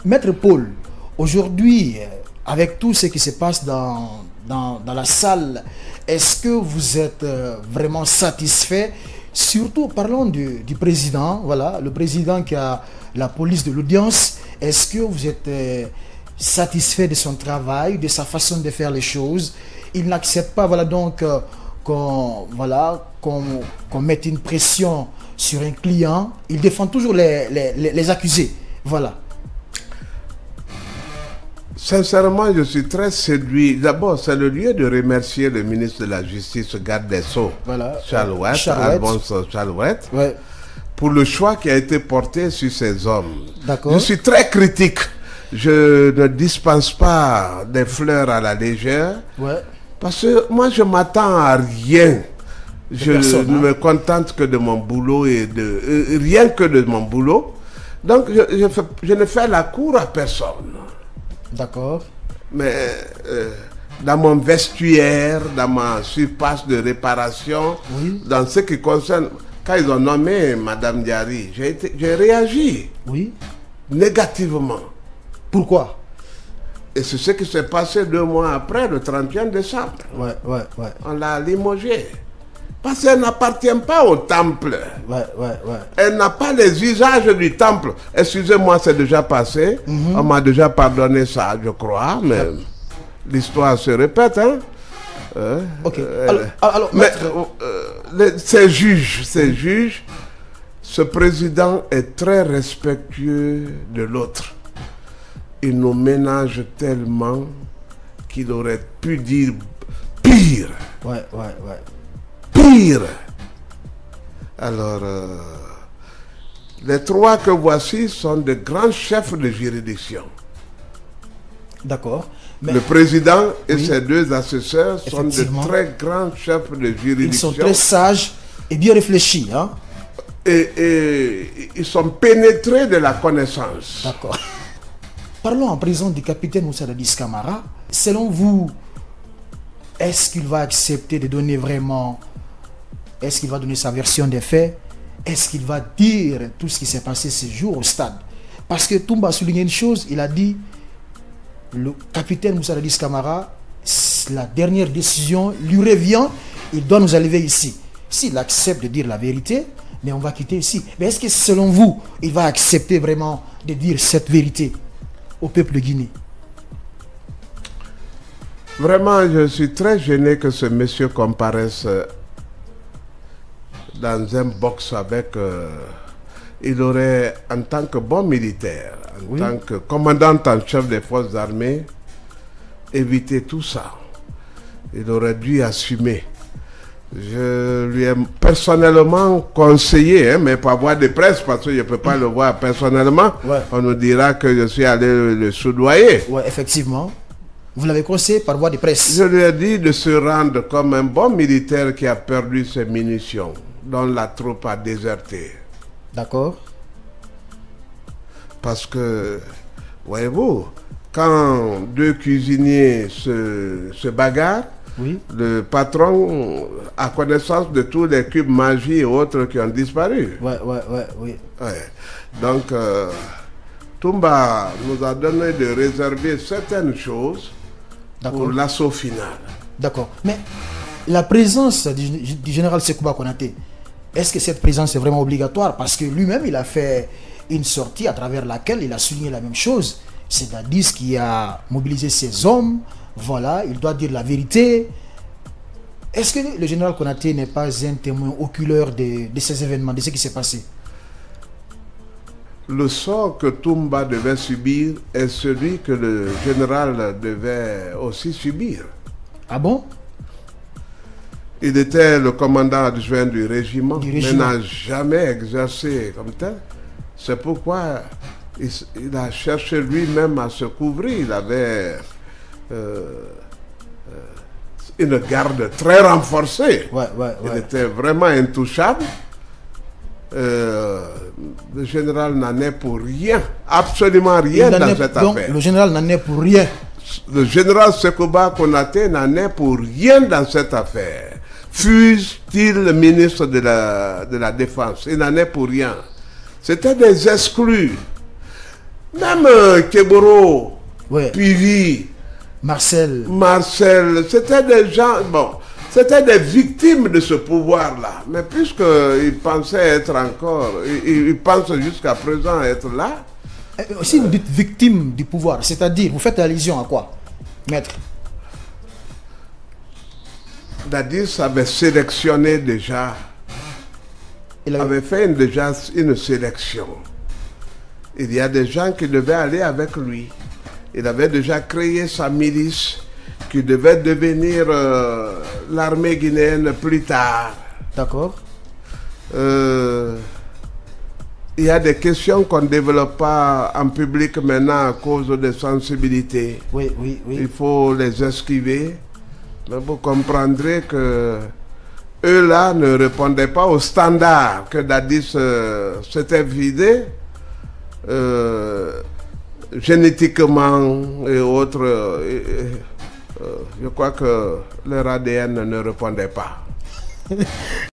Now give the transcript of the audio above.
Maître Paul, aujourd'hui, avec tout ce qui se passe dans la salle, est-ce que vous êtes vraiment satisfait? Surtout, parlons du président, voilà, le président qui a la police de l'audience. Est-ce que vous êtes satisfait de son travail, de sa façon de faire les choses? Il n'accepte pas, voilà, donc, qu'on mette une pression sur un client. Il défend toujours les accusés, voilà. Sincèrement, je suis très séduit. D'abord, c'est le lieu de remercier le ministre de la Justice, garde des Sceaux, Voilà. Alphonse Chalouette, Ouais. pour le choix qui a été porté sur ces hommes. D'accord. Je suis très critique. Je ne dispense pas des fleurs à la légère. Ouais. Parce que moi, je m'attends à rien. Je ne me contente que de mon boulot et de rien que de mon boulot. Donc, je ne fais la cour à personne. D'accord. Mais dans mon vestiaire, dans ma surface de réparation, Oui. dans ce qui concerne... Quand ils ont nommé Mme Diary, j'ai réagi Oui. négativement. Pourquoi? Et c'est ce qui s'est passé 2 mois après, le 31 décembre. Ouais. On l'a limogée. Parce qu'elle n'appartient pas au temple. Ouais. Elle n'a pas les usages du temple. Excusez-moi, c'est déjà passé. On m'a déjà pardonné ça, je crois. Mais l'histoire se répète. Hein. Ok. Alors mais maître... ces juges, ce président est très respectueux de l'autre. Il nous ménage tellement qu'il aurait pu dire pire. Ouais. Pire. Alors, les 3 que voici sont de grands chefs de juridiction. D'accord. Mais le président et oui, ses 2 assesseurs sont de très grands chefs de juridiction. Ils sont très sages et bien réfléchis. Hein? Et ils sont pénétrés de la connaissance. D'accord. Parlons en présence du capitaine Moussa Dadis Camara. Selon vous, est-ce qu'il va accepter de donner vraiment... Est-ce qu'il va donner sa version des faits? Est-ce qu'il va dire tout ce qui s'est passé ce jour au stade? Parce que Toumba a souligné une chose, il a dit, le capitaine Moussa Dadis Camara, la dernière décision lui revient, il doit nous enlever ici. S'il accepte de dire la vérité, mais on va quitter ici. Mais est-ce que selon vous, il va accepter vraiment de dire cette vérité au peuple de Guinée? Vraiment, je suis très gêné que ce monsieur comparaisse dans un box avec... il aurait, en tant que bon militaire, en tant que commandant en chef des forces armées, évité tout ça. Il aurait dû assumer. Je lui ai personnellement conseillé, hein, mais par voie de presse, parce que je ne peux pas le voir personnellement. Ouais. On nous dira que je suis allé le soudoyer. Oui, effectivement. Vous l'avez conseillé par voie de presse. Je lui ai dit de se rendre comme un bon militaire qui a perdu ses munitions, dont la troupe a déserté. D'accord. Parce que, voyez-vous, quand 2 cuisiniers se bagarrent, oui, le patron a connaissance de tous les cubes magie et autres qui ont disparu. oui. Ouais. Donc, Toumba nous a donné de réserver certaines choses pour l'assaut final. D'accord. Mais la présence du général Sekouba Konaté, est-ce que cette présence est vraiment obligatoire? Parce que lui-même, il a fait une sortie à travers laquelle il a souligné la même chose. C'est Dadis qui a mobilisé ses hommes. Voilà, il doit dire la vérité. Est-ce que le général Konaté n'est pas un témoin oculaire de ces événements, de ce qui s'est passé? Le sort que Toumba devait subir est celui que le général devait aussi subir. Ah bon? Il était le commandant adjoint du régiment, mais n'a jamais exercé comme tel. C'est pourquoi il a cherché lui-même à se couvrir. Il avait une garde très renforcée. Il était vraiment intouchable. Le général n'en est pour rien, absolument rien dans cette affaire. Le général n'en est pour rien. Le général Sekouba Konaté n'en est pour rien dans cette affaire. Fût-il le ministre de la Défense, il n'en est pour rien. C'était des exclus. Même Keboro, Ouais. Pivi, Marcel. Marcel, c'était des gens, bon, c'était des victimes de ce pouvoir-là. Mais puisqu'ils pensaient être encore, ils pensent jusqu'à présent être là. Si vous dites victime du pouvoir, c'est-à-dire, vous faites allusion à quoi, maître? Dadis avait sélectionné déjà, Il avait fait déjà une sélection. Il y a des gens qui devaient aller avec lui. Il avait déjà créé sa milice qui devait devenir l'armée guinéenne plus tard. D'accord. Il y a des questions qu'on ne développe pas en public maintenant à cause des sensibilités. Oui, oui, oui. Il faut les esquiver. Mais vous comprendrez que eux là ne répondaient pas aux standards que Dadis s'était vidé génétiquement et autres. Je crois que leur ADN ne répondait pas.